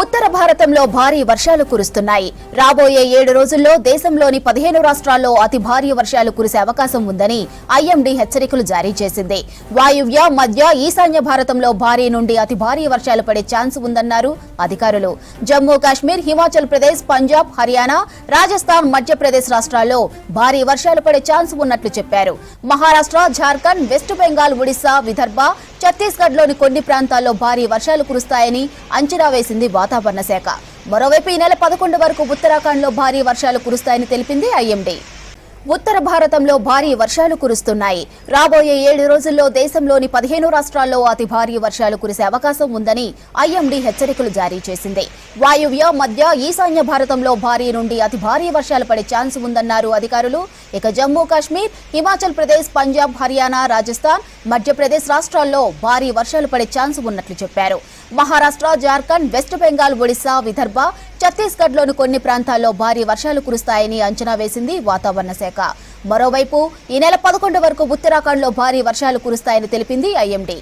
ఉత్తర భారతంలో భారీ వర్షాలు కురుస్తున్నాయి. రాబోయే 7 రోజుల్లో దేశంలోని 15 రాష్ట్రాల్లో అతి భారీ వర్షాలు కురిసే అవకాశం ఉందని ఐఎండీ హెచ్చరికలు జారీ చేసింది. వాయువ్య, మధ్య, ఈశాన్య భారతంలో భారీ నుండి అతి భారీ వర్షాలు పడే ఛాన్స్ ఉందన్నారు అధికారులు. జమ్మూ కాశ్మీర్, హిమాచల్ ప్రదేశ్, పంజాబ్, హర్యానా, రాజస్థాన్, మధ్యప్రదేశ్ రాష్ట్రాల్లో భారీ వర్షాలు పడే ఛాన్స్ ఉన్నట్లు చెప్పారు. మహారాష్ట్ర, జార్ఖండ్, వెస్ట్ బెంగాల్, ఒడిశా, విదర్భ, ఛత్తీస్గఢ్ లోని కొన్ని ప్రాంతాల్లో భారీ వర్షాలు కురుస్తాయని అంచనా వేసింది వాతావరణ శాఖ. మరోవైపు ఈ నెల 11 వరకు ఉత్తరాఖండ్ లో భారీ వర్షాలు కురుస్తాయని తెలిపింది ఐఎండీ. ఉత్తర భారతంలో భారీ వర్షాలు కురుస్తున్నాయి. రాబోయే 7 రోజుల్లో దేశంలోని 15 రాష్ట్రాల్లో అతి భారీ వర్షాలు కురిసే అవకాశం ఉందని ఐఎండీ హెచ్చరికలు జారీ చేసింది. వాయువ్య, మధ్య, ఈశాన్య భారతంలో భారీ నుండి అతి భారీ వర్షాలు పడే ఛాన్స్ ఉందన్నారు అధికారులు. ఇక జమ్మూ కాశ్మీర్, హిమాచల్ ప్రదేశ్, పంజాబ్, హర్యానా, రాజస్థాన్, మధ్యప్రదేశ్ రాష్ట్రాల్లో భారీ వర్షాలు పడే ఛాన్స్ ఉన్నట్లు చెప్పారు. మహారాష్ట్ర, జార్ఖండ్, వెస్ట్ బెంగాల్, ఒడిశా, విదర్భ, ఛత్తీస్గఢ్ లోని కొన్ని ప్రాంతాల్లో భారీ వర్షాలు కురుస్తాయని అంచనా వేసింది వాతావరణ శాఖ. మరోవైపు ఈ నెల 11 వరకు ఉత్తరాఖండ్ లో భారీ వర్షాలు కురుస్తాయని తెలిపింది ఐఎండీ.